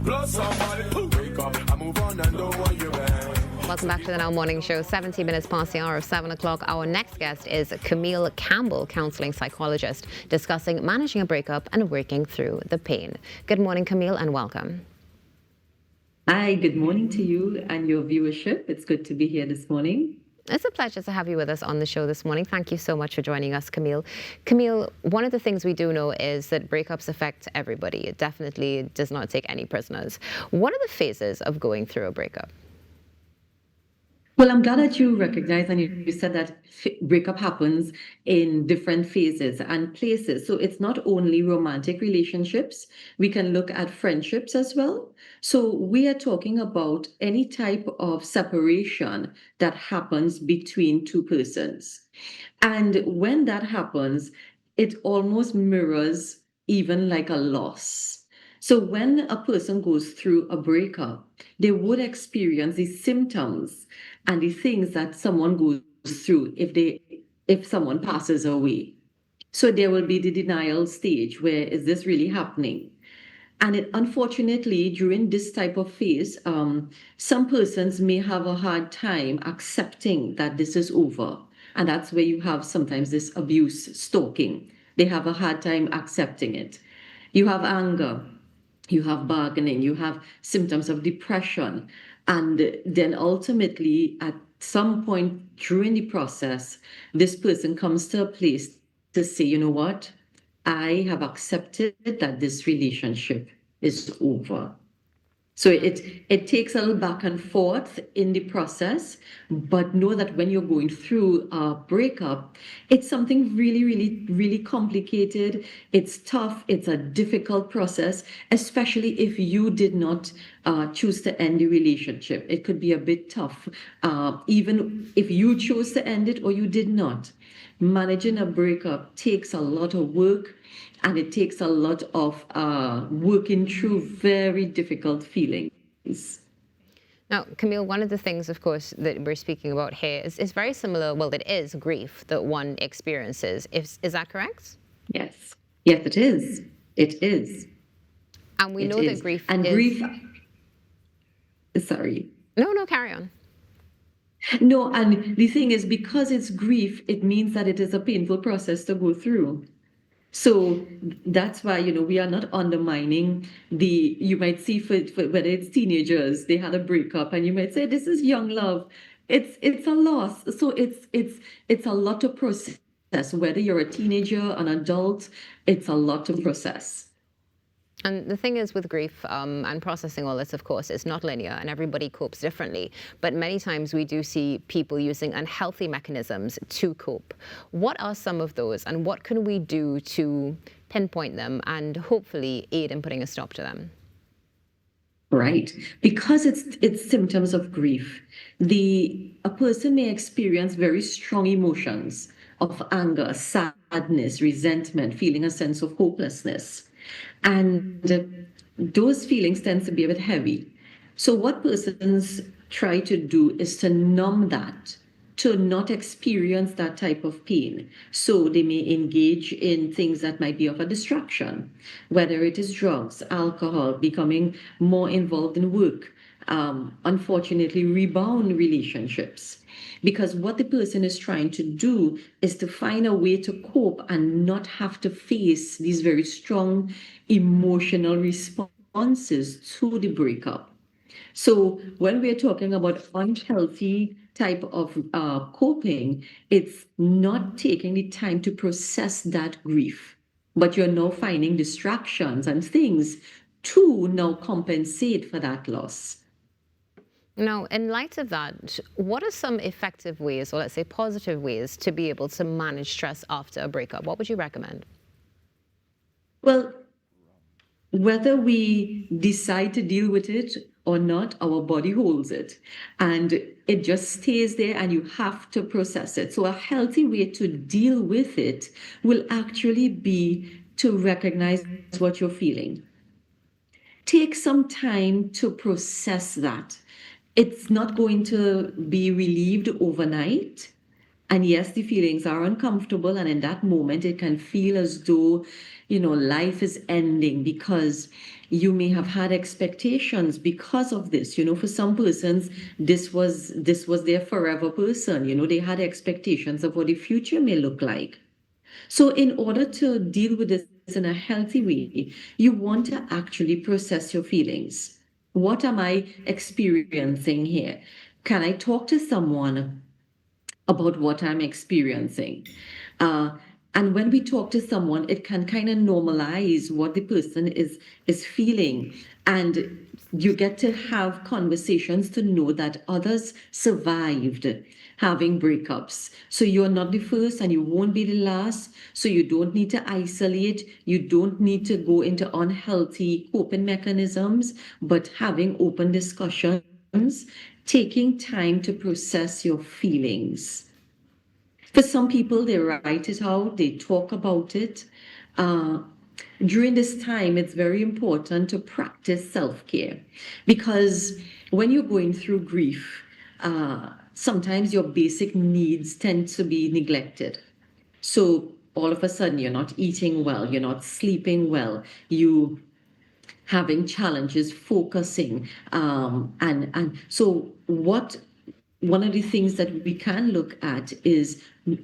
Plus somebody wake up, I move on and don't want you back. Welcome back to the Now Morning Show. 17 minutes past the hour of 7 o'clock. Our next guest is Camille Campbell, counselling psychologist, discussing managing a breakup and working through the pain. Good morning, Camille, and welcome. Hi, good morning to you and your viewership. It's good to be here this morning. It's a pleasure to have you with us on the show this morning. Thank you so much for joining us, Camille. Camille, one of the things we do know is that breakups affect everybody. It definitely does not take any prisoners. What are the phases of going through a breakup? Well, I'm glad that you recognize and you said that breakup happens in different phases and places. So it's not only romantic relationships, we can look at friendships as well. So we are talking about any type of separation that happens between two persons. And when that happens, it almost mirrors even like a loss. So when a person goes through a breakup, they would experience the symptoms and the things that someone goes through if someone passes away. So there will be the denial stage where is this really happening? And unfortunately, during this type of phase, some persons may have a hard time accepting that this is over. And that's where you have sometimes this abuse, stalking. They have a hard time accepting it. You have anger. You have bargaining, you have symptoms of depression. And then ultimately, at some point during the process, this person comes to a place to say, you know what? I have accepted that this relationship is over. So it takes a little back and forth in the process, but know that when you're going through a breakup, it's something really, really, really complicated. It's tough. It's a difficult process, especially if you did not choose to end the relationship. It could be a bit tough, even if you chose to end it or you did not. Managing a breakup takes a lot of work. And it takes a lot of working through very difficult feelings. Now, Camille, one of the things, of course, that we're speaking about here is very similar. Well, it is grief that one experiences. Is that correct? Yes. Yes, it is. It is. And we know that grief and is... grief... Sorry. No, carry on. No, and the thing is, because it's grief, it means that it is a painful process to go through. So that's why, we are not undermining you might see for whether it's teenagers, they had a breakup and you might say, this is young love. It's a loss. So it's a lot to process, whether you're a teenager, an adult, it's a lot to process. And the thing is with grief and processing all this, of course, it's not linear and everybody copes differently. But many times we do see people using unhealthy mechanisms to cope. What are some of those and what can we do to pinpoint them and hopefully aid in putting a stop to them? Right. Because it's symptoms of grief. A person may experience very strong emotions of anger, sadness, resentment, feeling a sense of hopelessness. And those feelings tend to be a bit heavy. So what persons try to do is to numb that, to not experience that type of pain. So they may engage in things that might be of a distraction, whether it is drugs, alcohol, becoming more involved in work, unfortunately, rebound relationships. Because what the person is trying to do is to find a way to cope and not have to face these very strong emotional responses to the breakup. So when we're talking about unhealthy type of coping, it's not taking the time to process that grief, but you're now finding distractions and things to now compensate for that loss. Now, in light of that, what are some effective ways, or let's say positive ways, to be able to manage stress after a breakup? What would you recommend? Well, whether we decide to deal with it or not, our body holds it. And it just stays there and you have to process it. So a healthy way to deal with it will actually be to recognize what you're feeling. Take some time to process that. It's not going to be relieved overnight. And yes, the feelings are uncomfortable. And in that moment, it can feel as though life is ending because you may have had expectations because of this. For some persons, this was their forever person. They had expectations of what the future may look like. So, in order to deal with this in a healthy way, you want to actually process your feelings. What am I experiencing here? Can I talk to someone about what I'm experiencing? Uh, and when we talk to someone, it can kind of normalize what the person is feeling. And you get to have conversations to know that others survived having breakups. So you're not the first and you won't be the last. So you don't need to isolate. You don't need to go into unhealthy coping mechanisms, but having open discussions, taking time to process your feelings. For some people, they write it out, they talk about it. Uh, During this time, it's very important to practice self care because when you're going through grief, sometimes your basic needs tend to be neglected. So all of a sudden, you're not eating well, you're not sleeping well, you having challenges focusing, and so what one of the things that we can look at is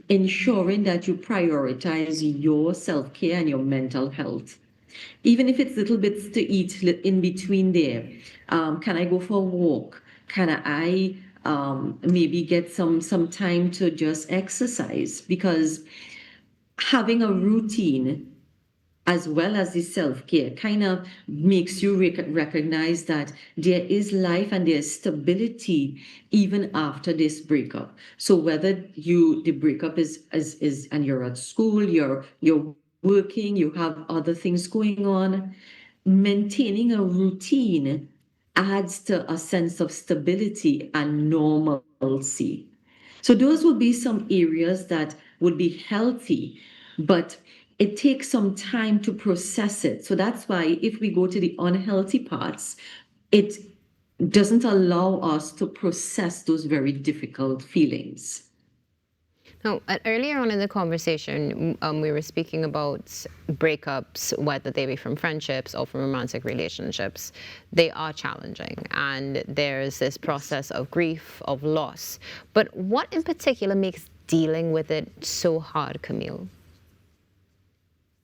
ensuring that you prioritize your self-care and your mental health, even if it's little bits to eat in between there. Can I go for a walk? Can I maybe get some time to just exercise? Because having a routine as well as the self-care kind of makes you recognize that there is life and there's stability even after this breakup. So whether the breakup is and you're at school, you're working, you have other things going on, maintaining a routine adds to a sense of stability and normalcy. So those would be some areas that would be healthy, but it takes some time to process it. So that's why if we go to the unhealthy parts, it doesn't allow us to process those very difficult feelings. Now, earlier on in the conversation, we were speaking about breakups, whether they be from friendships or from romantic relationships. They are challenging, and there's this process of grief, of loss. But what in particular makes dealing with it so hard, Camille?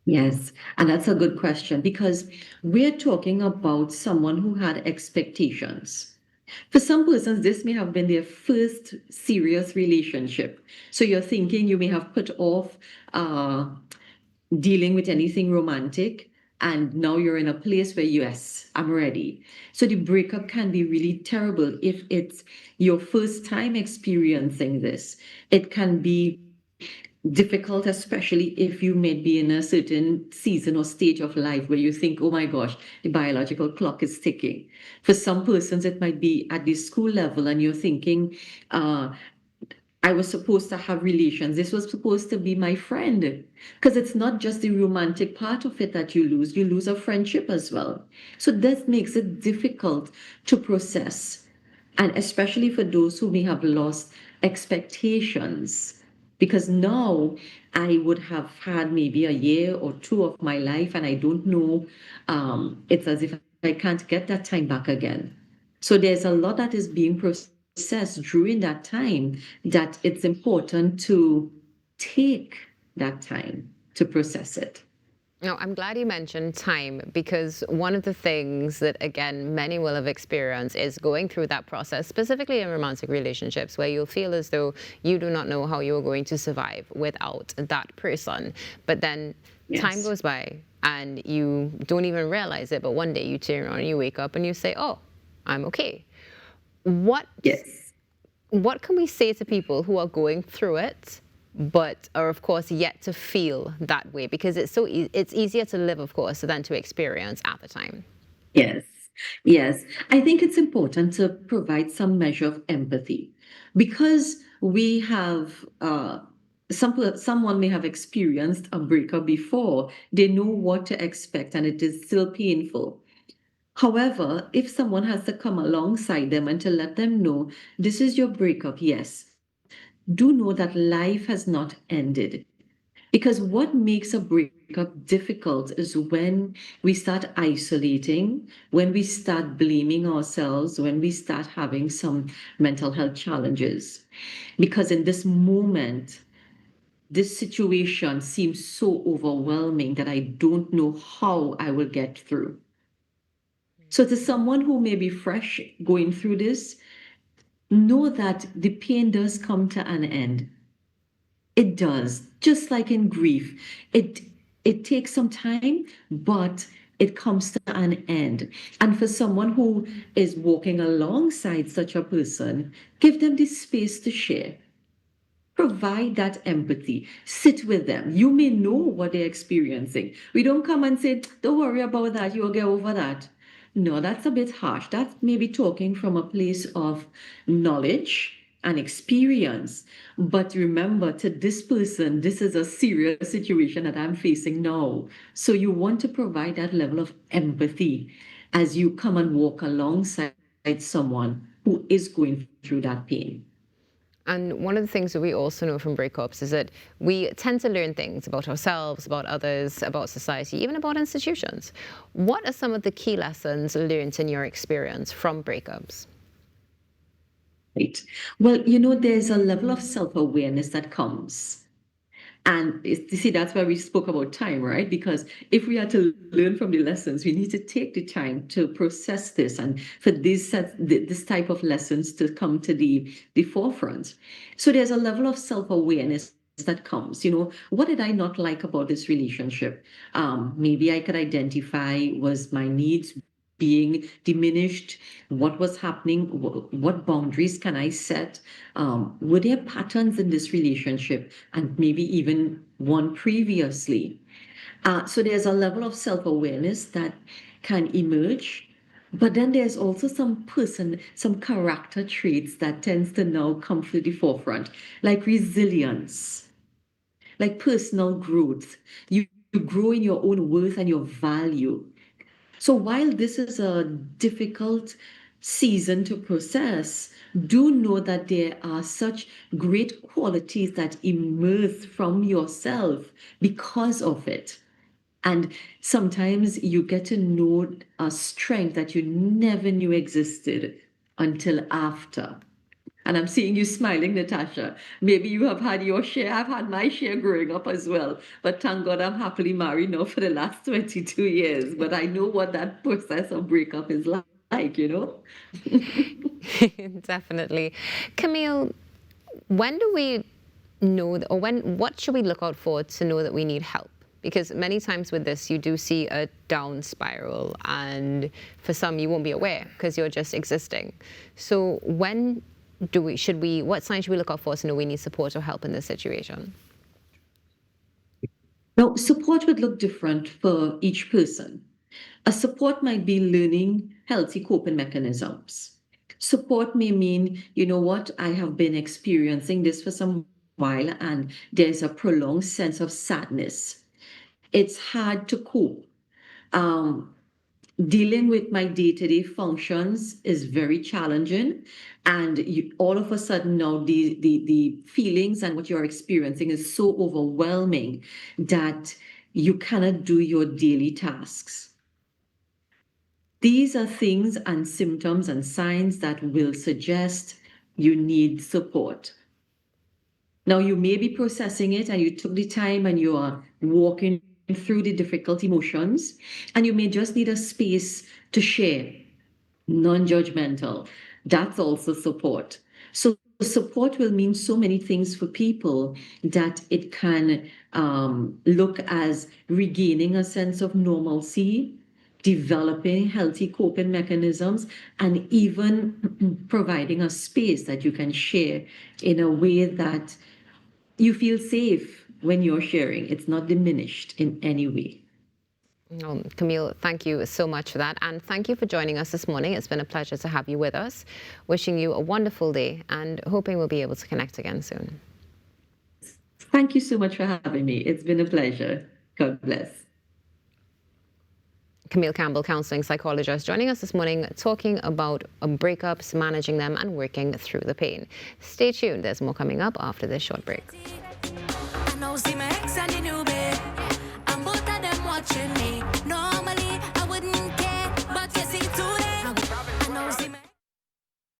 Yes, and that's a good question because we're talking about someone who had expectations. For some persons, this may have been their first serious relationship. So you're thinking you may have put off dealing with anything romantic, and now you're in a place where, yes, I'm ready. So the breakup can be really terrible if it's your first time experiencing this. It can be difficult, especially if you may be in a certain season or stage of life where you think, oh my gosh, the biological clock is ticking. For some persons, it might be at the school level, and you're thinking, I was supposed to have relations. This was supposed to be my friend. Because it's not just the romantic part of it that you lose a friendship as well. So this makes it difficult to process. And especially for those who may have lost expectations. Because now I would have had maybe a year or two of my life, and I don't know. It's as if I can't get that time back again. So there's a lot that is being processed during that time that it's important to take that time to process it. No, I'm glad you mentioned time, because one of the things that, again, many will have experienced is going through that process, specifically in romantic relationships, where you'll feel as though you do not know how you're going to survive without that person. But then time Yes. goes by and you don't even realize it. But one day you turn around and you wake up and you say, oh, I'm okay. What, Yes. what can we say to people who are going through it, but are of course yet to feel that way? Because it's easier to live, of course, than to experience at the time. Yes. Yes. I think it's important to provide some measure of empathy because we have someone may have experienced a breakup before. They know what to expect and it is still painful. However, if someone has to come alongside them and to let them know this is your breakup, yes, do know that life has not ended. Because what makes a breakup difficult is when we start isolating, when we start blaming ourselves, when we start having some mental health challenges. Because in this moment, this situation seems so overwhelming that I don't know how I will get through. So, to someone who may be fresh going through this, know that the pain does come to an end. It does, just like in grief. It takes some time, but it comes to an end. And for someone who is walking alongside such a person, give them the space to share. Provide that empathy. Sit with them. You may know what they're experiencing. We don't come and say, don't worry about that, you'll get over that. No, that's a bit harsh. That's maybe talking from a place of knowledge and experience. But remember, to this person, this is a serious situation that I'm facing now. So you want to provide that level of empathy as you come and walk alongside someone who is going through that pain. And one of the things that we also know from breakups is that we tend to learn things about ourselves, about others, about society, even about institutions. What are some of the key lessons learned in your experience from breakups? Right. Well, there's a level of self-awareness that comes. And you see, that's why we spoke about time, right? Because if we are to learn from the lessons, we need to take the time to process this and for this type of lessons to come to the forefront. So there's a level of self-awareness that comes. What did I not like about this relationship? Maybe I could identify, was my needs being diminished? What was happening? What boundaries can I set? Were there patterns in this relationship and maybe even one previously? So there's a level of self-awareness that can emerge. But then there's also some character traits that tends to now come to the forefront, like resilience, like personal growth. You grow in your own worth and your value. So while this is a difficult season to process, do know that there are such great qualities that emerge from yourself because of it. And sometimes you get to know a strength that you never knew existed until after. And I'm seeing you smiling, Natasha. Maybe you have had your share. I've had my share growing up as well. But thank God I'm happily married now for the last 22 years. But I know what that process of breakup is like. Definitely. Camille, when do we know, what should we look out for to know that we need help? Because many times with this, you do see a down spiral, and for some, you won't be aware because you're just existing. So what signs should we look out for to know we need support or help in this situation? Now, support would look different for each person. A support might be learning healthy coping mechanisms. Support may mean, you know what, I have been experiencing this for some while and there's a prolonged sense of sadness. It's hard to cope. Um, Dealing with my day-to-day functions is very challenging, and all of a sudden now the feelings and what you're experiencing is so overwhelming that you cannot do your daily tasks. These are things and symptoms and signs that will suggest you need support. Now, you may be processing it and you took the time and you are walking through the difficult emotions, and you may just need a space to share, non-judgmental. That's also support. So support will mean so many things for people that it can look as regaining a sense of normalcy, developing healthy coping mechanisms, and even providing a space that you can share in a way that you feel safe when you're sharing. It's not diminished in any way. Oh, Camille, thank you so much for that. And thank you for joining us this morning. It's been a pleasure to have you with us. Wishing you a wonderful day and hoping we'll be able to connect again soon. Thank you so much for having me. It's been a pleasure. God bless. Camille Campbell, counselling psychologist, joining us this morning talking about breakups, managing them and working through the pain. Stay tuned. There's more coming up after this short break.